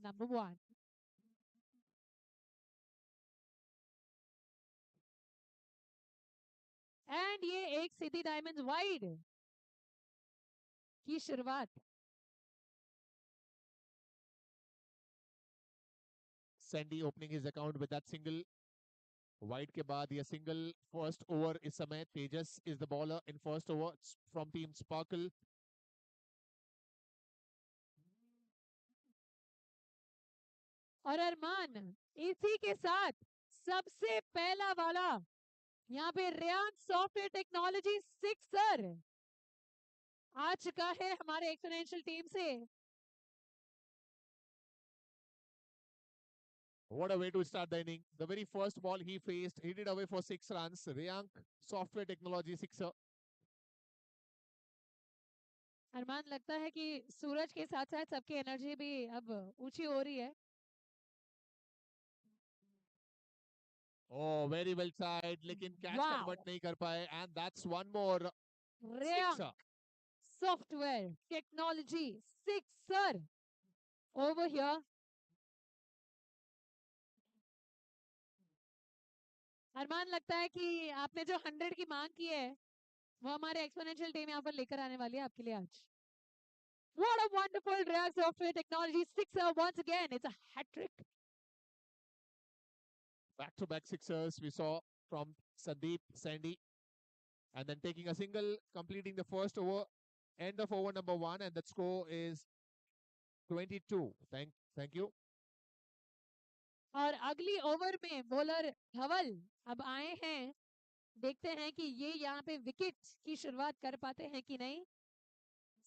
number 1. And ये एक city diamond wide की शुरुआत. Sandy opening his account with that single. Wide के बाद ये single first over इस समय. Tejas is the bowler in first over from team Sparkle. और अरमान इसी के साथ सबसे पहला वाला यहाँ पे रेयान सॉफ्टवेयर टेक्नोलॉजी 6 आ चुका है हमारे एक्सपोनेंशियल टीम से. What a way to start the inning. The very first ball he faced, hit it away for 6 runs. Reyank Software Technology 6er. अरमान लगता है कि सूरज के साथ साथ सबकी एनर्जी भी अब ऊंची हो रही है. Oh, very well tried. लेकिन catch Wow. convert नहीं कर पाए. And that's one more रेयांक sixer. Software technology 6 over here. अरमान लगता है कि आपने जो 100 की मांग की है वो हमारे एक्सपोनेंशियल टीम यहाँ पर लेकर आने वाली है आपके लिए आज. What a wonderful React Software Technology 6er once again. It's a hat trick. Back-to-back sixers we saw from Sandeep, Sandy. And then taking a single, completing the first over, end of over number 1, and the score is 22. Thank you. और अगली over में bowler धवल अब आए हैं. देखते हैं कि ये यहाँ पे विकेट की शुरुआत कर पाते हैं कि नहीं,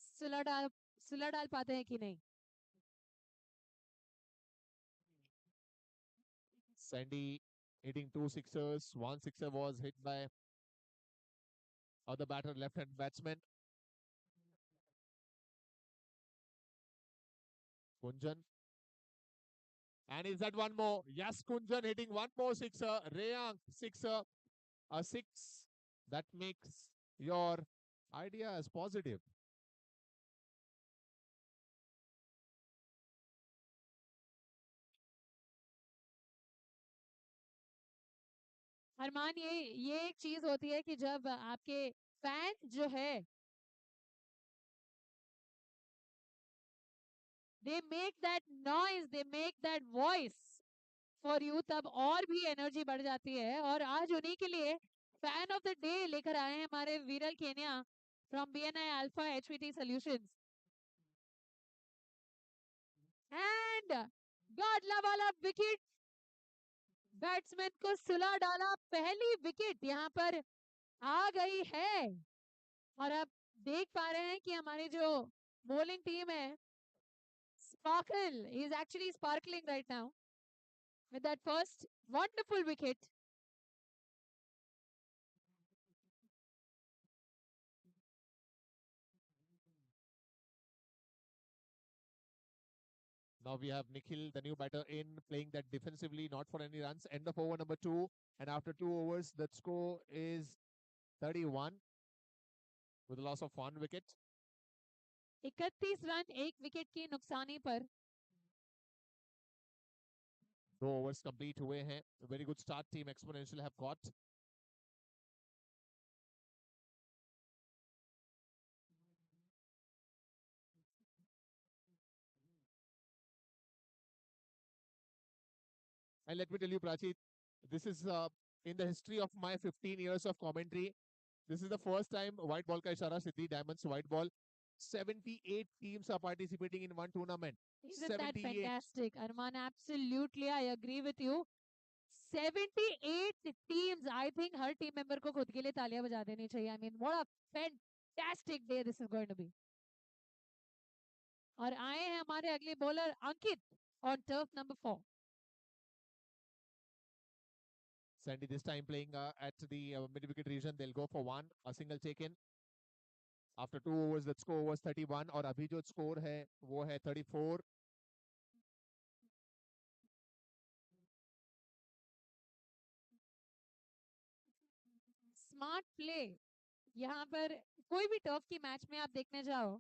सुला डाल पाते हैं कि नहीं. Sandy hitting 2 sixers. 1 sixer was hit by other batter, left-hand batsman. Kunjan. And is that one more? Yes, Kunjan hitting one more sixer. Reyank sixer. A 6. That makes your idea as positive. अरमान ये एक चीज होती है कि जब आपके fan जो है they make that noise, they make that voice for you, तब और भी एनर्जी बढ़ जाती है. और आज उन्हीं के लिए फैन ऑफ द डे लेकर आए हैं हमारे Viral Kenia from BNI alpha HVT solutions. And गाडला वाला विकेट, बैट्समैन को सुला डाला. पहली विकेट यहाँ पर आ गई है. और आप देख पा रहे हैं कि हमारी जो बॉलिंग टीम है, Sparkle is actually sparkling right now with that first wonderful wicket. Now we have Nikhil, the new batter, in playing that defensively, not for any runs. End of over number 2. And after 2 overs, the score is 31 with a loss of 1 wicket. 31 run एक wicket की नुकसानी पर. 2 overs complete हुए हैं. A very good start team Exponential have got. And let me tell you, Prachi, this is in the history of my 15 years of commentary. This is the first time white ball ka ishara, Siddhi Diamonds white ball. 78 teams are participating in one tournament. Isn't that fantastic, Arman? Absolutely, I agree with you. 78 teams. I think her team member को खुद के लिए तालियां बजा देनी चाहिए. I mean, what a fantastic day this is going to be. और आए हैं हमारे अगले bowler Ankit on turf number 4. Sandy this time playing at the mid-wicket region. They'll go for 1, a single taken. After 2 overs, the score was 31 और अभी जो score है वो है 34. स्मार्ट प्ले यहाँ पर कोई भी टर्फ की मैच में आप देखने जाओ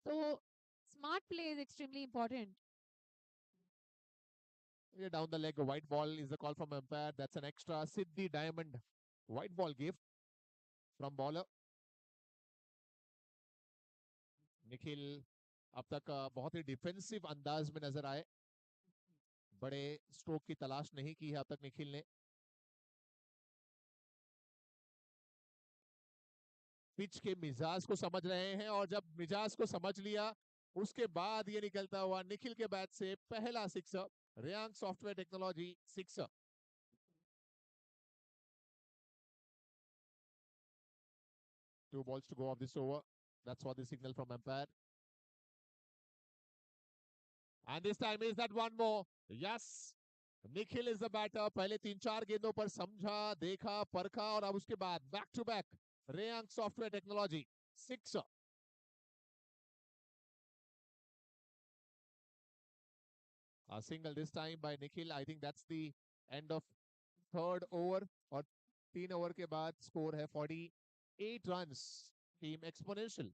तो smart play is extremely important. Yeah, down the leg, a white ball is the call from umpire. That's an extra. Siddhi Diamond white ball gift from bowler. Nikhil अब तक बहुत ही डिफेंसिव अंदाज में नजर आए, बड़े स्ट्रोक की तलाश नहीं की है अब तक निखिल ने। पिच के मिजाज को समझ रहे हैं और जब मिजाज को समझ लिया उसके बाद ये निकलता हुआ निखिल के बैट से पहला sixer, Reyang software technology sixer. Two balls to go of this over. That's what the signal from umpire. And this time is that one more. Yes. Nikhil is the batter. पहले 3-4 गेंदों पर समझा, देखा, परखा और अब उसके बाद back to back Reyang software technology sixer. A single this time by Nikhil. I think that's the end of third over और 3 ओवर के बाद स्कोर है 48 runs. Team exponential.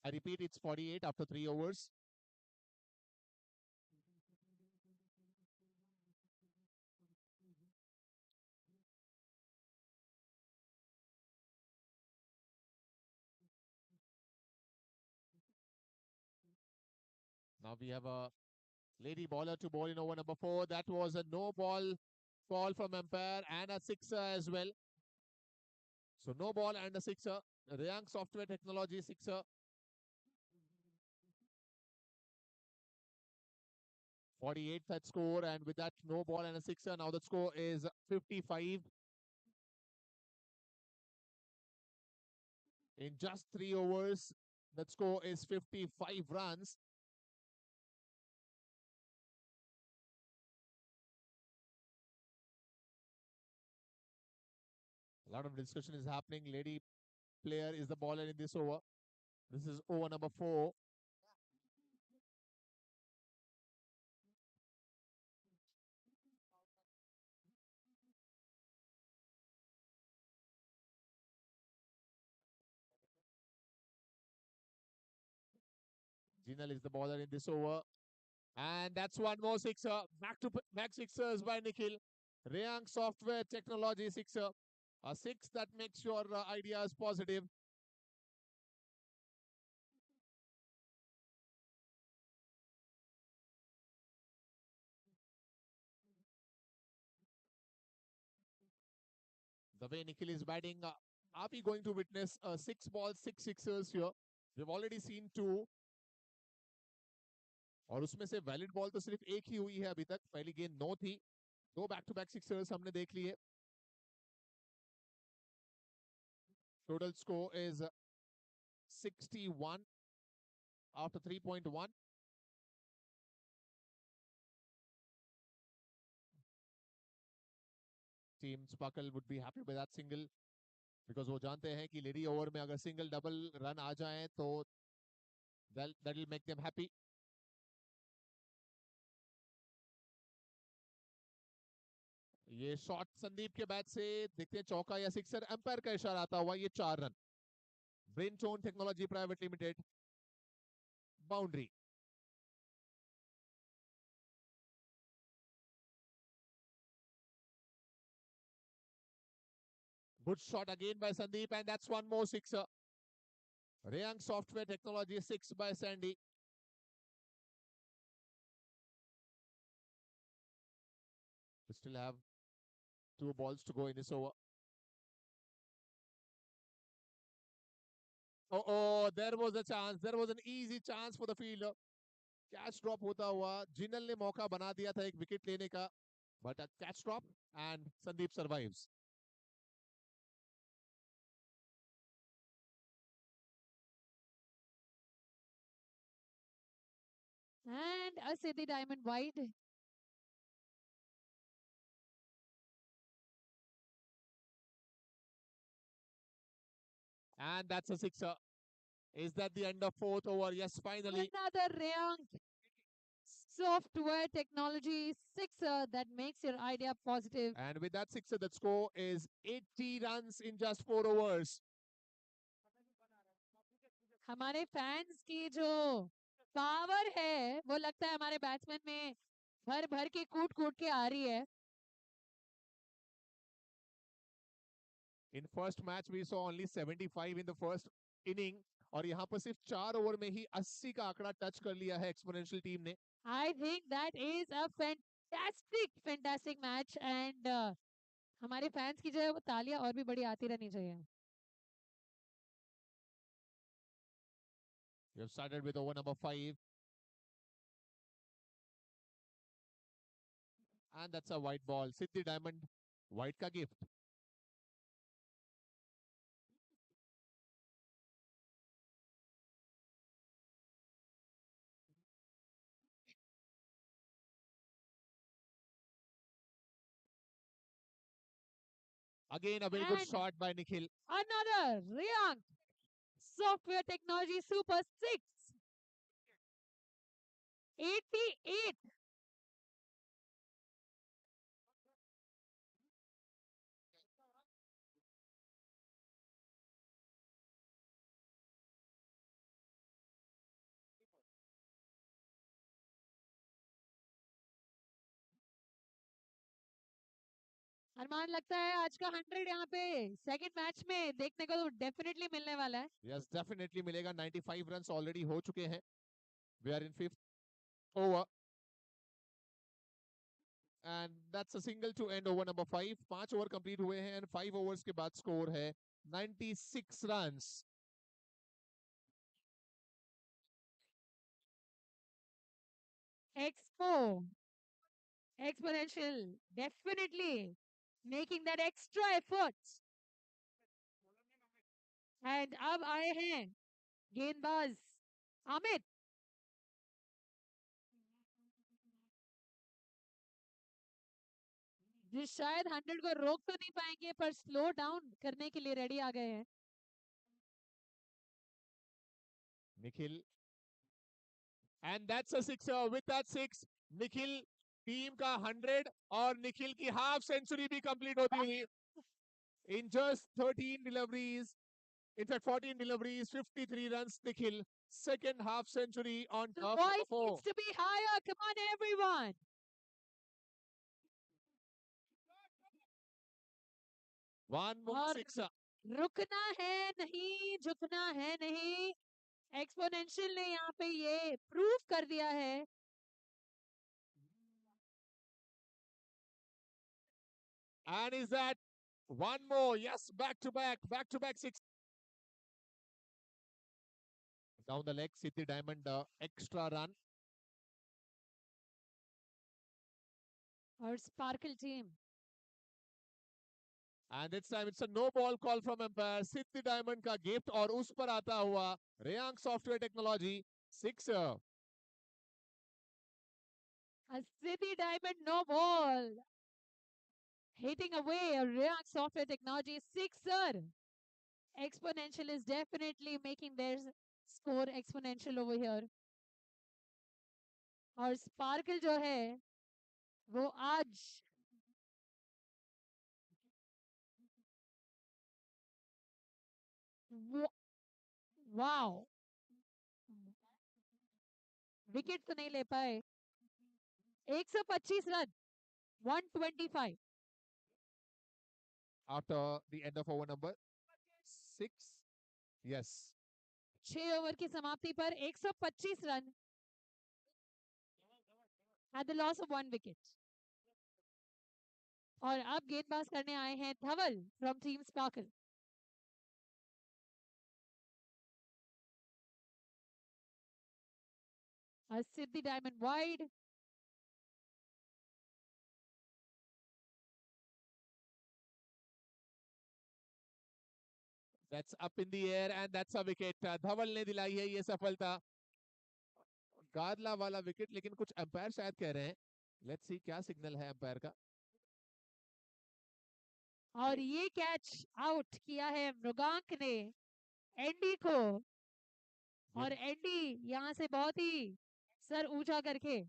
I repeat, it's 48 after 3 overs. Now we have a lady bowler to bowl in over number 4. That was a no ball call from umpire and a sixer as well. So no ball and a sixer. Reyank Software Technology sixer. 48th that score, and with that no ball and a sixer, now the score is 55. In just 3 overs, that score is 55 runs. A lot of discussion is happening. Lady player is the bowler in this over. This is over number 4. Jinal is the bowler in this over. And that's one more sixer. Back to back sixers by Nikhil. Reyank Software Technology sixer. A six that makes your ideas positive. The way Nikhil is batting, are we going to witness 6 balls, 6 sixers here? We've already seen 2. और उसमें से valid ball तो सिर्फ एक ही हुई है अभी तक। पहली गेंद 9 थी। 2 बैक टू बैक सिक्सर्स हमने देख लिए। Total score is 61 after 3.1. Team Sparkle would be happy with that single because वो जानते हैं कि लेडी ओवर में अगर सिंगल डबल रन आ जाए तो that will make them happy. ये शॉट संदीप के बैट से देखते हैं चौका या सिक्सर। एम्पायर का इशारा आता हुआ ये 4 run. Braintone technology private limited boundary. Good shot again by Sandeep, and that's one more sixer. Reyank Software Technology 6 by Sandy. We still have 2 balls to go in this over. Oh, there was a chance. There was an easy chance for the fielder. Catch drop होता हुआ जिनल ने मौका बना दिया था एक wicket लेने का, but a catch drop and Sandeep survives. And a Siddhi Diamond wide. And that's a sixer. Is that the end of 4th over? Yes, finally. Another Reyank Software Technology sixer that makes your idea positive. And with that sixer, the score is 80 runs in just 4 overs. हमारे fans की जो power है वो लगता है हमारे batsman में भर भर के कूट कूट के आ रही है. In first match we saw only 75 in the first inning और यहाँ पर सिर्फ 4 ओवर में ही 80 का आंकड़ा टच कर लिया है एक्सपोनेंशियल टीम ने. I think that is a fantastic match and हमारे फैंस की जो है वो तालियां और भी बड़ी आती रहनी चाहिए. We have started with over number 5 and that's a white ball. Siddhi Diamond white का gift. Again a very good And shot by Nikhil. another Riyank Software Technology Super 6. 88. अरमान लगता है आज का 100 यहाँ पे सेकंड मैच में देखने को तो डेफिनेटली मिलने वाला है. Yes, definitely मिलेगा. 95 runs already हो चुके हैं. We are in 5th over. And that's a single to end over number 5. 5 over complete हुए हैं and 5 ओवर्स के बाद स्कोर है 96 runs. Expo Exponential definitely making that extra efforts. And अब आए हैं गेंदबाज अमित. जो शायद 100 को रोक तो नहीं पाएंगे पर स्लो डाउन करने के लिए रेडी आ गए हैं. Nikhil. And that's a sixer. With that 6, Nikhil team का 100 और निखिल की हाफ सेंचुरी भी कंप्लीट होती हुई. In just 13 deliveries, in fact 14 deliveries, 53 runs, Nikhil second half century on The top voice of 4. needs to be higher. Come on, everyone. One more और sixer. रुकना है नहीं, झुकना है नहीं. एक्सपोनेंशियल ने यहाँ पे ये प्रूव कर दिया है. And is that one more? Yes, back to back 6. Down the leg, Siddhi Diamond extra run. और sparkle team. And this time it's a no ball call from umpire. Siddhi Diamond का gift और उस पर आता हुआ Reyank Software Technology sixer. A City Diamond no ball. Hitting away a React Software Technology sixer. Exponential is definitely making their score exponential over here. और sparkle जो है वो आज वाओ विकेट तो नहीं ले पाए. 125 run 125 After the end of over number 6. Yes. 6 over की समाप्ति पर 125 run at the loss of 1 wicket. और अब गेंदबाज करने आए हैं Dhaval from team Sparkle. A Siddhi Diamond wide. That's up in the air and that's a wicket. धवल ने दिलाई है ये सफलता. गादला वाला विकेट लेकिन कुछ अंपायर शायद कह रहे हैं. लेट्स सी क्या सिग्नल है अंपायर का. और ये कैच आउट किया है मृगांक ने एंडी को. और एंडी यहां से बहुत ही सर ऊंचा करके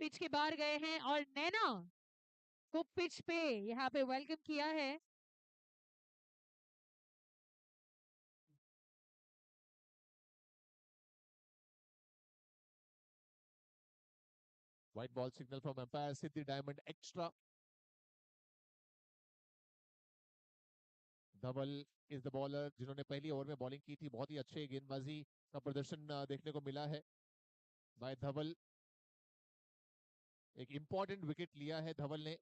पिच के बाहर गए हैं और नैना को पिच पे यहाँ पे वेलकम किया है. White ball signal from umpire. Siddhi Diamond extra. Dhawal is the bowler जिन्होंने पहली ओवर में बॉलिंग की थी. बहुत ही अच्छे गेंदबाजी का प्रदर्शन देखने को मिला है बाय धवल. एक इंपॉर्टेंट विकेट लिया है धवल ने.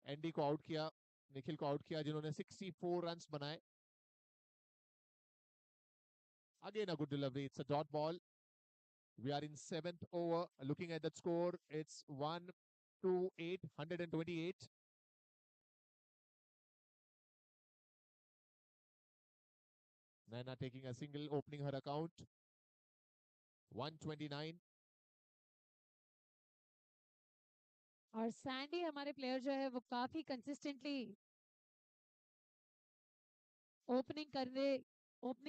एंडी को आउट किया, निखिल को आउट किया, जिन्होंने 64 रन्स बनाए. Again a good delivery. It's a dot ball. We are in 7th over. Looking at that score, it's 128, 128. Naina taking a single, opening her account. 129. और सैंडी हमारे प्लेयर जो है वो काफी कंसिस्टेंटली ओपनिंग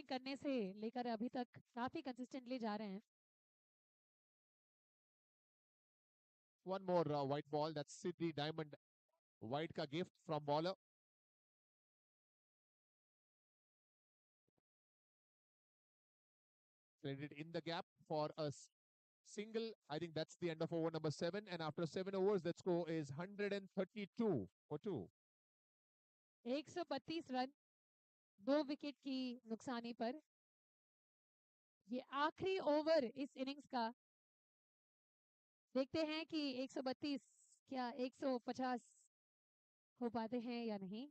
करने से लेकर अभी तक काफी कंसिस्टेंटली जा रहे हैं. One more white ball. That's Siddhi Diamond. White ka gift from bowler. Credit in the gap for a single. I think that's the end of over number 7. And after 7 overs, that score is 132 for 2. 132 run 2 wicket की नुकसानी पर. ये आखिरी over इस innings का. देखते हैं कि 132 क्या 150 हो पाते हैं या नहीं.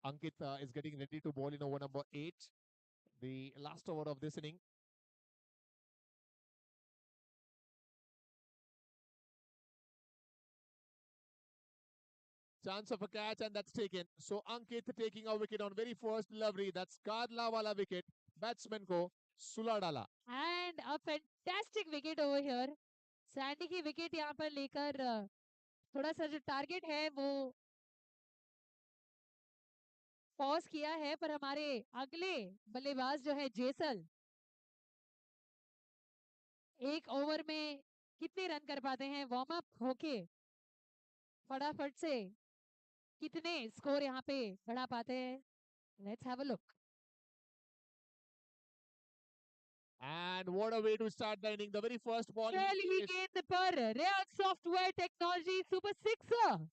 Ankit is getting ready to bowl in over number 8, the last over of this inning. Chance of a catch, and that's taken. So Ankit taking a wicket on very first delivery. That's Kadla wala wicket. Batsman ko सुला डाला. And a fantastic wicket over here. Sandy की wicket यहाँ पर लेकर थोड़ा सा जो target है वो पॉज किया है, पर हमारे अगले बल्लेबाज जो है जेसल एक ओवर में कितने रन कर पाते हैं वार्म अप होके फटाफट से कितने स्कोर यहाँ पे बढ़ा पाते हैं. Let's have a look. And what a way to start the inning. The very first ball. पहली गेंद पर Reyan software technology super sixer.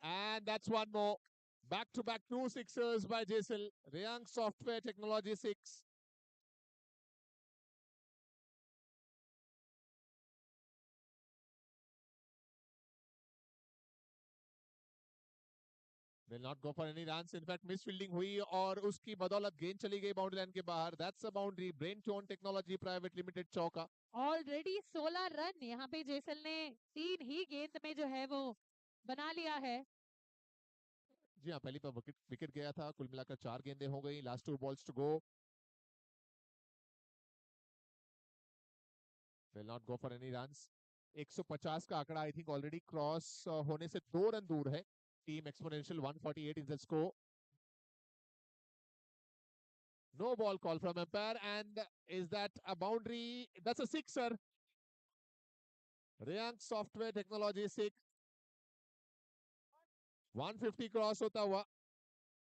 And that's one more. Back-to-back 2 sixers by Jaisal. Rayang Software Technology 6. Will not go for any runs. In fact, misfielding हुई और उसकी बदौलत गेंद चली गई बाउंड्री लाइन के बाहर. That's a boundary. Brainstone Technology Private Limited चौका. ऑलरेडी 16 रन यहाँ पे जेसल ने 3 ही गेंद में जो है वो बना लिया है. जी हाँ, पहली पर विकेट गया था. कुल मिलाकर 4 गेंदें हो गई. Last 2 balls to go. Will not go for any runs. 150 का आंकड़ा आई थिंक ऑलरेडी क्रॉस होने से 2 रन दूर है. Team Exponential 148 is the score. No ball call from umpire, and is that a boundary? That's a sixer. Rayang Software Technology 6. 150 cross होता हुआ.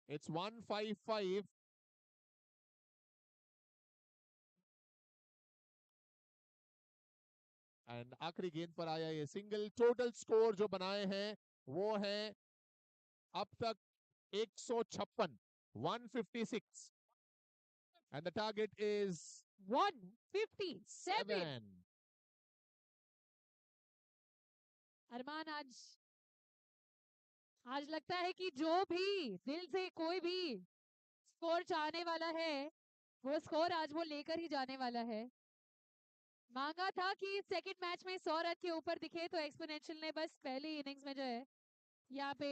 It's 155. And आखिरी गेंद पर आया ये सिंगल. टोटल स्कोर जो बनाए हैं वो है अब तक 156, 156, and the target is 157. अरमान आज लगता है कि जो भी दिल से कोई भी स्कोर चाहने वाला है वो स्कोर आज वो लेकर ही जाने वाला है. मांगा था कि सेकंड मैच में 100 रन के ऊपर दिखे, तो एक्सपोनेंशियल ने बस पहली इनिंग्स में जो है यहाँ पे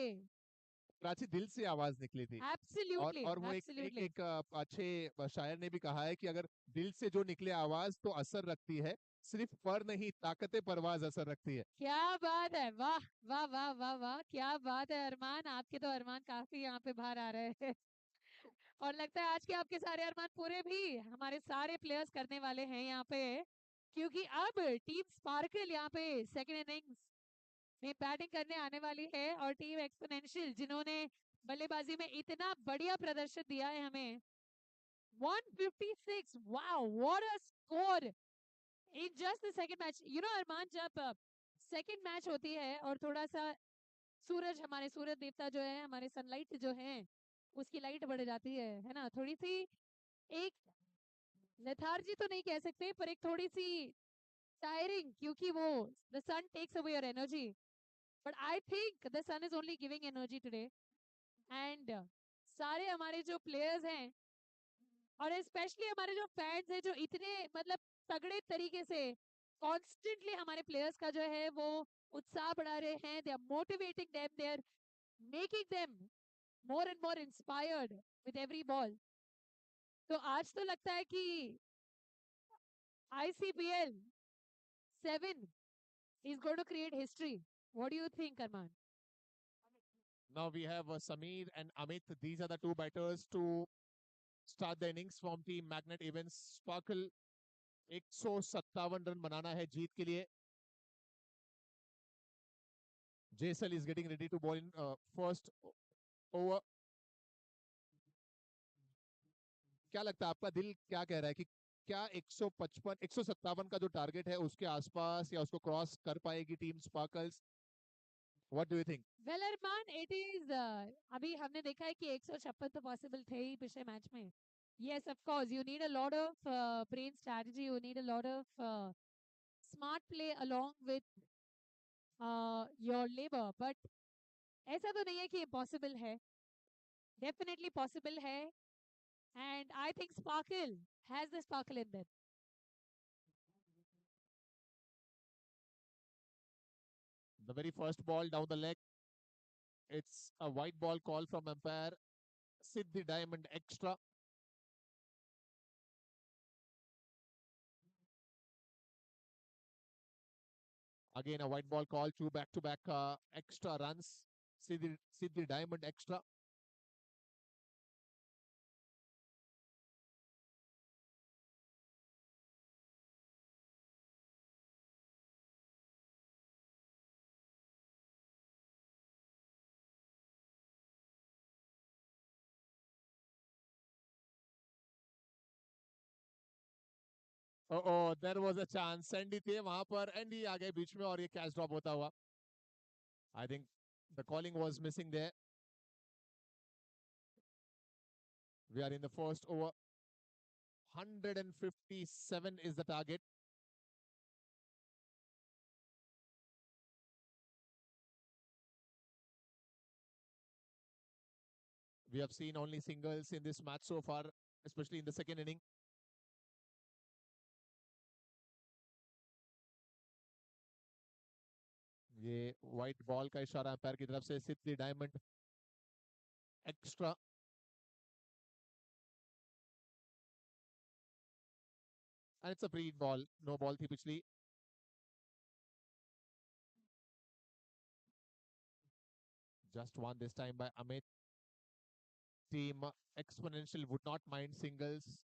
प्राची दिल से आवाज निकली थी. एब्सोल्युटली और वो एक अच्छे शायर ने भी कहा है कि अगर दिल से जो निकले आवाज तो असर रखती है, सिर्फ पर नहीं ताकते परवाज असर रखती है. क्या बात है. वाह वाह वाह वाह वाह, क्या बात है अरमान. आपके तो अरमान काफी यहाँ पे बाहर आ रहे हैं. और लगता है आज के आपके सारे अरमान पूरे भी हमारे सारे प्लेयर्स करने वाले हैं यहाँ पे, क्योंकि अब टीम स्पार्कल यहाँ पे सेकंड इनिंग्स में बैटिंग करने आने वाली है और टीम एक्सपोनेंशियल जिन्होंने बल्लेबाजी में इतना बढ़िया प्रदर्शन दिया है हमें. 156. Wow, what a score in just the second match. You know अरमान, जब सेकंड मैच होती है और थोड़ा सा सूरज, हमारे सूरज देवता जो है, हमारे सनलाइट जो है, उसकी लाइट बढ़ जाती है ना, थोड़ी सी एक लेथार्जी तो नहीं कह सकते, पर एक थोड़ी सी टायरिंग, क्योंकि वो the sun takes away your energy. But I think the sun is only giving energy today. And सारे हमारे जो प्लेयर्स हैं, और स्पेशली हमारे जो फैंस हैं, जो इतने मतलब तगड़े तरीके से कॉन्स्टेंटली हमारे प्लेयर्स का जो है वो उत्साह बढ़ा रहे हैं. They are motivating them, they are making them more and more inspired with every ball. तो आज तो लगता है कि ICPL 7 is going to create history. What do you think, Arman? Now we have Sameer and Amit. These are the two batters to start the innings from team Magnet Events. Sparkle 157 run बनाना है जीत के लिए. Jaisal is getting ready to ball in first over. क्या लगता है, आपका दिल क्या कह रहा है कि क्या 155 157 का जो टारगेट है उसके आसपास या उसको क्रॉस कर पाएगी team sparkles? What do you think? Well, Arman, it is. अभी हमने देखा है कि 156 तो पॉसिबल थे ही पिछले मैच में. Yes, of course, you need a lot of brain strategy. You need a lot of smart play along with your labor. But ऐसा तो नहीं है कि impossible है. Definitely possible है. And I think Sparkle has the sparkle in them. The very first ball down the leg, it's a white ball call from umpire Siddhi Diamond extra. Again a white ball call, two back-to-back extra runs. Siddhi Diamond extra. Oh, there was a chance. Sandy थे वहां पर, Andy आ गए बीच में और ये catch drop होता हुआ. I think the calling was missing there. We are in the first over. 157 is the target. We have seen only singles in this match so far, especially in the second inning. ये white ball का इशारा umpire की तरफ से. Siddhi diamond extra. And it's a breed ball. No ball थी पिछली. Just one this time by Amit. Team Exponential would not mind singles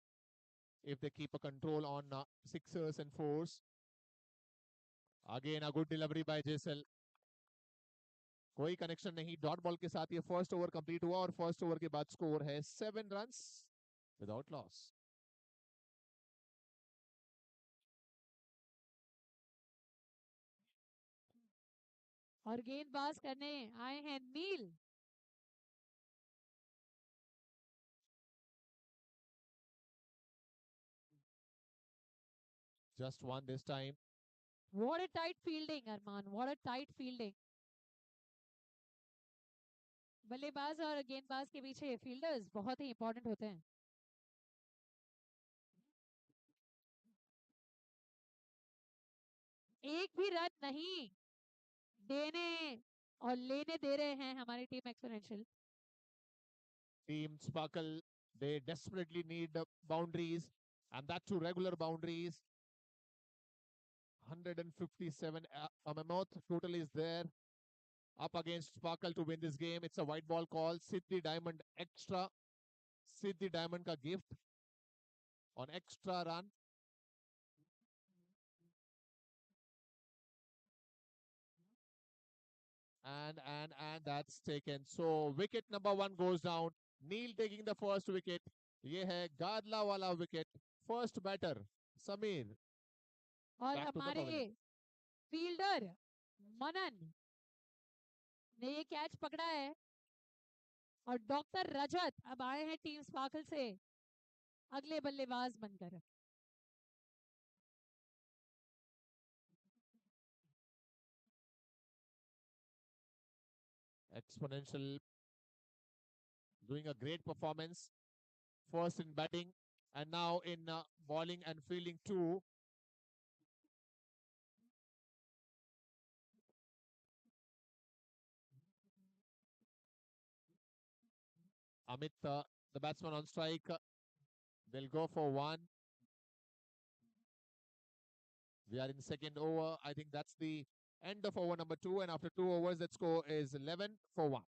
if they keep a control on sixers and fours. Again a good delivery by Jaisal. कोई connection नहीं. Dot ball के साथ ये first over complete हुआ और first over के बाद score है 7 रन्स विदाउट लॉस. और गेंदबाज करने आए हैं नील. Just one this time. What a tight fielding, Arman. What a tight fielding. बल्लेबाज और गेंदबाज के पीछे फील्डर्स बहुत ही इंपॉर्टेंट होते हैं. एक भी रन नहीं देने और लेने दे रहे हैं हमारी team exponential. Team Sparkle, they desperately need boundaries, and that too regular boundaries. 157 Mammoth total is there. Up against Sparkle to win this game. It's a white ball call. Siddhi Diamond extra. Siddhi Diamond ka gift on extra run. And that's taken. So wicket number 1 goes down. Neil taking the first wicket. ये है गादला वाला wicket. First batter Sameer. और Back to the हमारे pavilion. Fielder मनन ने ये catch पकड़ा है और डॉक्टर रजत अब आए हैं टीम स्पार्कल से अगले बल्लेबाज बनकर। Exponential doing a great performance. First in batting and now in bowling and fielding too. Amit, the batsman on strike, they'll go for one. We are in second over. I think that's the end of over number 2. And after 2 overs, that score is 11 for 1.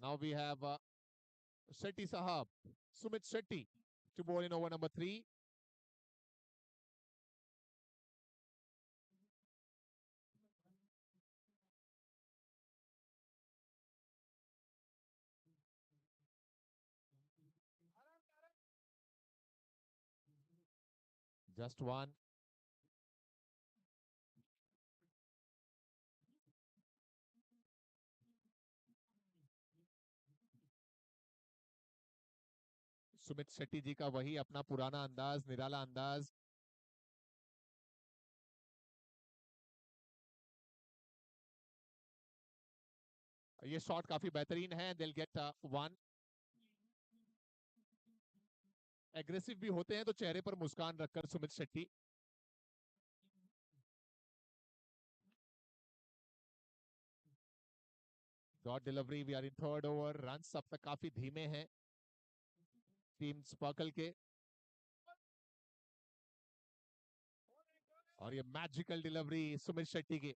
Now we have Shetty Sahab, Sumit Shetty to bowl in over number 3. Just one. Sumit Shetty जी का वही अपना पुराना अंदाज, निराला अंदाज. ये shot काफी बेहतरीन है. They'll get one. एग्रेसिव भी होते हैं तो चेहरे पर मुस्कान रखकर Sumit Shetty. Dot delivery. We are in third over. Runs अब तक काफी धीमे हैं टीम स्पार्कल के. और ये मैजिकल डिलीवरी सुमित शेट्टी की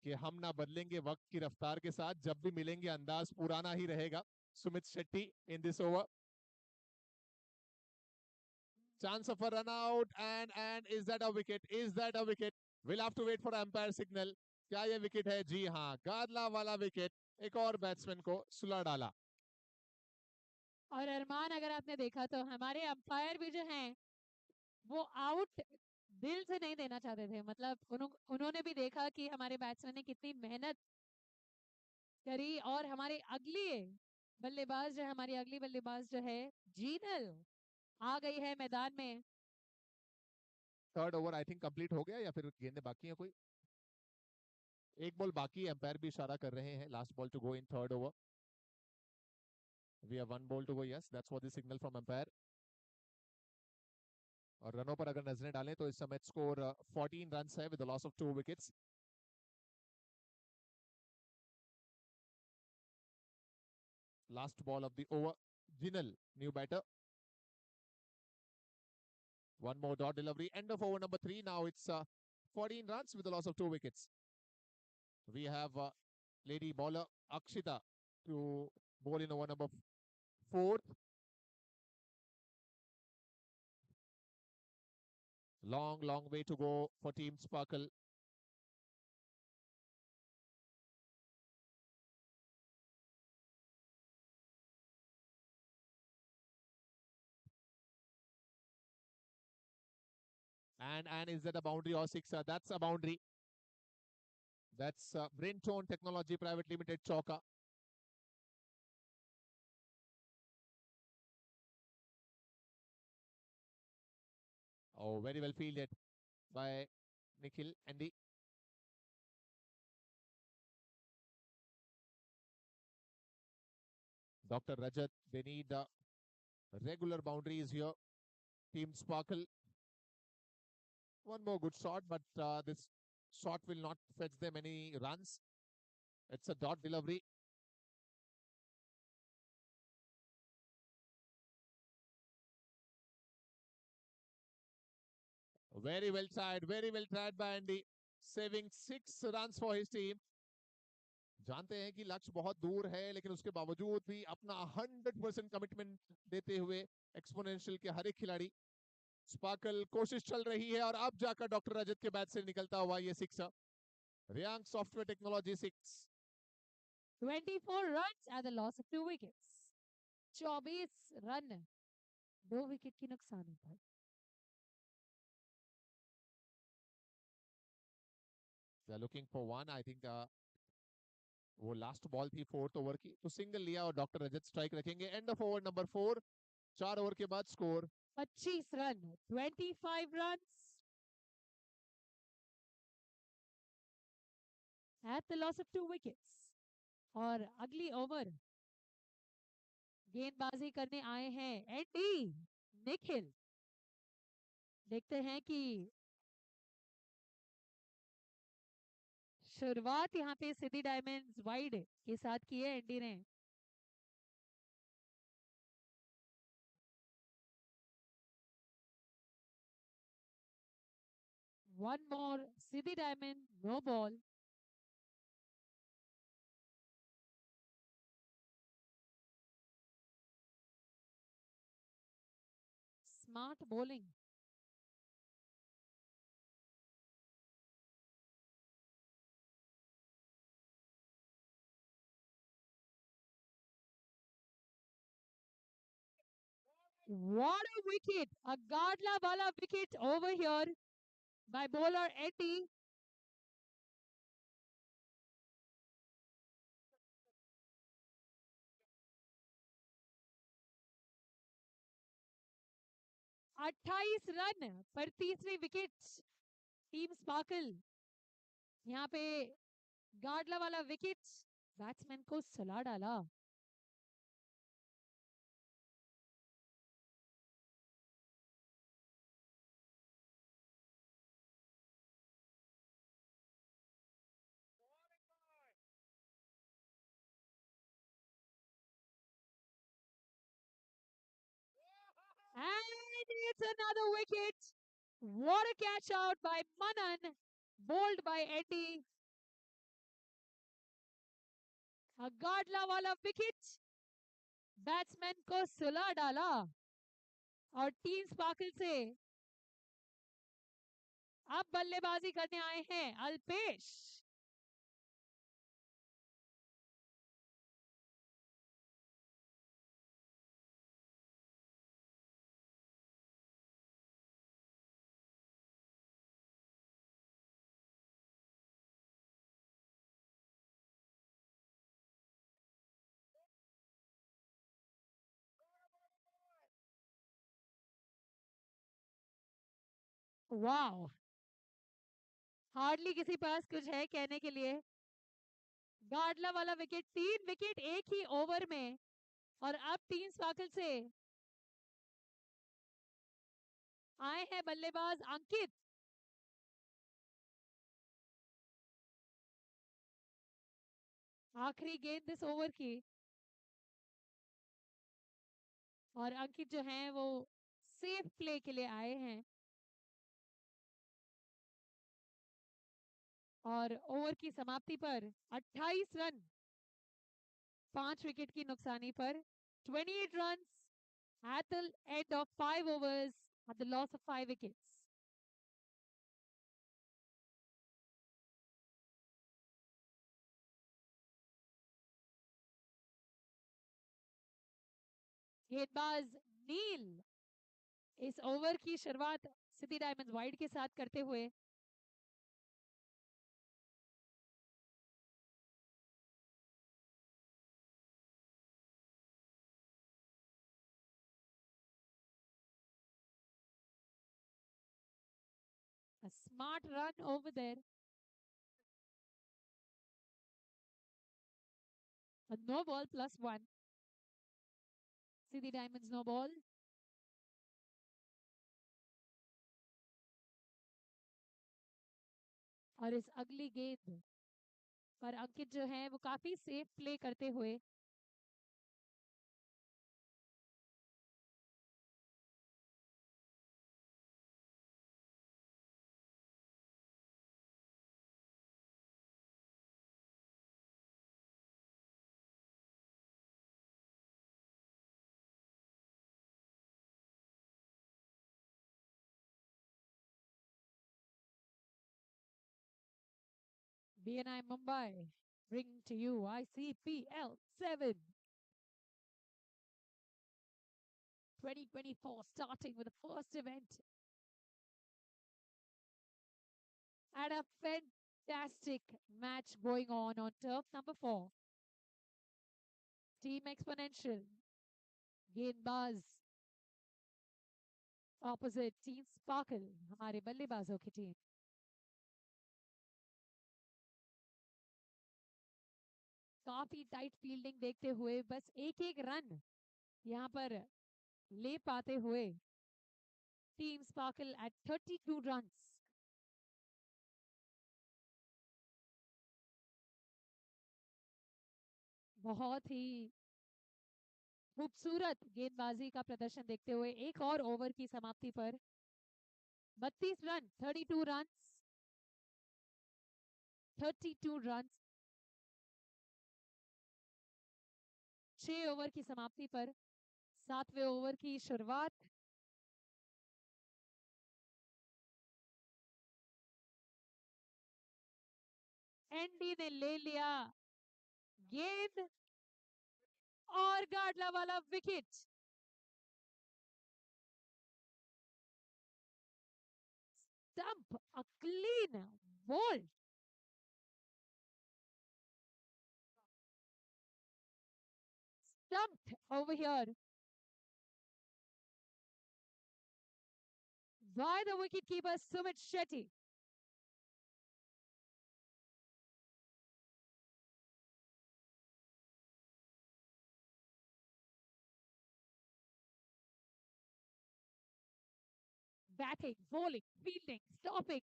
कि हम ना बदलेंगे वक्त की रफ्तार के साथ, जब भी मिलेंगे अंदाज पुराना ही रहेगा. Sumit Shetty in this over. Chance of a run out and is that a wicket? Is that a wicket? We'll have to wait for umpire signal. क्या ये विकेट है? जी हाँ, गादला वाला विकेट. एक और बैट्समैन को सुला डाला. और अरमान अगर आपने देखा तो हमारे अंपायर भी जो हैं वो आउट दिल से नहीं देना चाहते थे। मतलब उन्होंने भी देखा कि हमारे बैट्समैन ने कितनी मेहनत करी और हमारे अगली बल्लेबाज जो है हमारी अगली बल्लेबाज जो है जीनल आ गई है मैदान में। Third over I think complete हो गया या फिर गेंदें बाकी हैं कोई? एक बॉल बाकी है. अंपायर भी इशारा कर रहे हैं last ball to go in third over. We have one ball to go. Yes, that's what the signal from umpire. और रनों पर अगर नजरें डालें तो इस समय स्कोर 14 रन है with the loss of 2 wickets. Last ball of the over. Jinal, new batter. One more dot delivery. End of over number 3. Now it's 14 runs with the loss of 2 wickets. We have lady bowler Akshita to bowl in over number 4. Long way to go for Team Sparkle. And is that a boundary or sixer? That's a boundary. That's Brintone Technology Private Limited Chowka. Oh, very well fielded by Nikhil Andy. Dr. Rajat, they need regular boundaries here. Team Sparkle. One more good shot, but this shot will not fetch them any runs. It's a dot delivery. Very well tried by Andy, saving 6 runs for his team. जानते हैं कि लक्ष्य बहुत दूर है, लेकिन उसके बावजूद भी अपना 100% कमिटमेंट देते हुए एक्सपोनेंशियल के हर एक खिलाड़ी स्पार्कल कोशिश चल रही है और अब जाकर डॉक्टर रजत के बैट से निकलता हुआ ये sixer. Reang software technology 6। 24 runs at the loss of 2 wickets. 24 run 2 wicket की नुकसानी पर। They are looking for one. I think वो लास्ट बॉल थी फोर्थ ओवर की, तो सिंगल लिया और डॉक्टर रजत स्ट्राइक रखेंगे। End of over number 4। 4 over के बाद score 25 run 25 runs at the loss of 2 wickets. और अगली ओवर गेंदबाजी करने आए हैं एंडी निखिल। देखते हैं कि शुरुआत यहाँ पे सिटी डायमंड्स वाइड के साथ की है एंडी ने। One more Siddhi Diamond, no ball. Smart bowling. What a wicket! A Gadla Bala wicket over here by bowler Eddie. अट्ठाईस रन पर तीसरी विकेट टीम स्पार्कल। यहाँ पे गाडला वाला विकेट बैट्समैन को सुला डाला। And it's another wicket. What a catch out by Manan, bowled by Eddie. A गाडला वाला विकेट बैट्समैन को सुला डाला और टीम स्पार्कल से अब बल्लेबाजी करने आए हैं अल्पेश। वाह, हार्डली किसी पास कुछ है कहने के लिए। गाडला वाला विकेट, 3 विकेट एक ही ओवर में और अब टीम स्पार्कल से आए हैं बल्लेबाज अंकित। आखिरी गेंद इस ओवर की और अंकित जो हैं वो सेफ प्ले के लिए आए हैं और ओवर की समाप्ति पर 28 रन 5 विकेट की नुकसानी पर 28 run at the end of 5 overs at the loss of 5 wickets. गेंदबाज नील इस ओवर की शुरुआत सिटी डायमंड्स वाइड के साथ करते हुए a smart run over there. A no ball +1. City Diamonds no ball. और इस अगली गेंद पर अंकित जो है वो काफी सेफ प्ले करते हुए BNI Mumbai bring to you ICPL 7 2024, starting with the first event and a fantastic match going on turf number 4. Team Exponential, गेंदबाज ऑपोजिट टीम स्पार्कल, हमारे बल्लेबाजों की टीम। काफी टाइट फील्डिंग देखते हुए बस एक एक रन यहाँ पर ले पाते हुए टीम स्पार्कल एट 32 रन्स। बहुत ही खूबसूरत गेंदबाजी का प्रदर्शन देखते हुए एक और ओवर की समाप्ति पर 32 रन 32 रन 32 रन 6 ओवर की समाप्ति पर 7वें ओवर की शुरुआत। एंडी ने ले लिया गेंद और गाडला वाला wicket. Stump, a clean ball. Stumped over here by the wicketkeeper Sumit Shetty. Batting, bowling, fielding, stopping.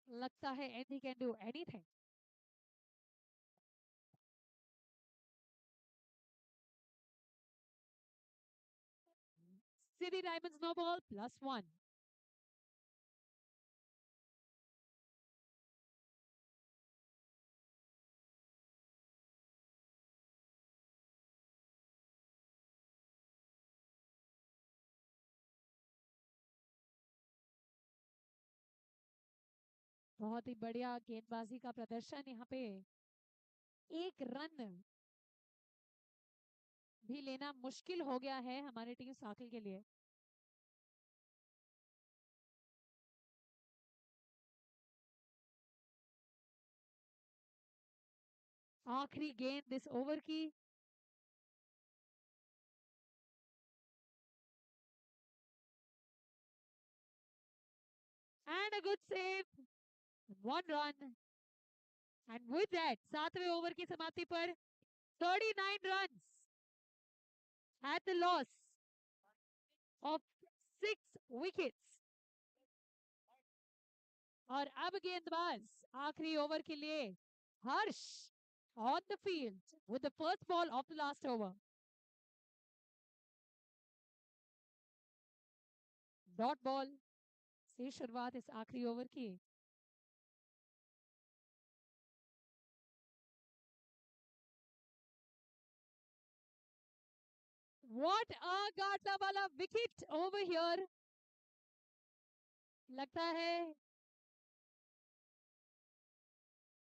लगता है Andy can do anything. City Diamonds no ball +1. बहुत ही बढ़िया गेंदबाजी का प्रदर्शन यहाँ पे। एक रन भी लेना मुश्किल हो गया है हमारे टीम साकिल के लिए। आखिरी गेंद इस ओवर की। And a good save. 1 run. And with that, 7वें ओवर की समाप्ति पर 39 runs at the loss of 6 wickets. और अब गेंदबाज आखिरी ओवर के लिए हर्ष on the field with the first ball of the last over. Dot ball से शुरुआत इस आखिरी ओवर की। What a गाटला वाला विकेट over here. लगता है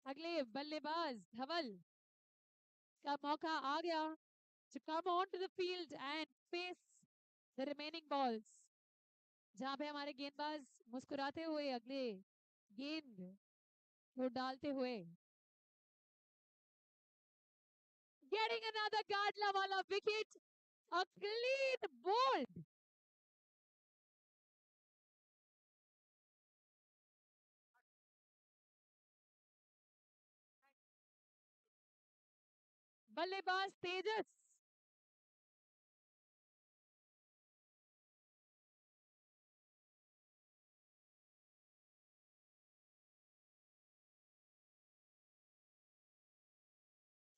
अगले बल्लेबाज धवल का मौका आ गया to come on to the field and face the remaining balls. जहां पे हमारे गेंदबाज मुस्कुराते हुए अगले गेंद को डालते हुए getting another गाटला वाला wicket, a clean bowled. बल्लेबाज तेजस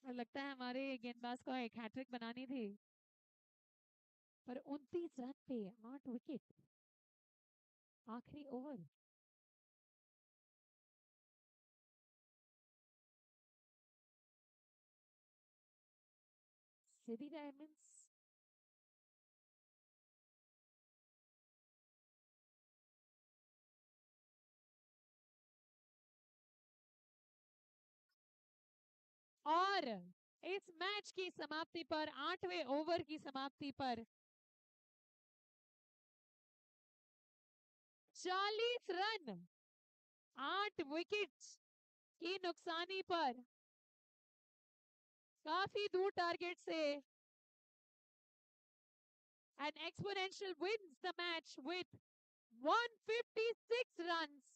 और लगता है हमारे गेंदबाज को एक हैट्रिक बनानी थी पर 29 रन पे 8 विकेट आखिरी ओवर। सिटी डायमंड्स और इस मैच की समाप्ति पर 8वें ओवर की समाप्ति पर 40 रन 8 विकेट की नुकसानी पर काफी दूर टारगेट से and Exponential wins the match with 156 runs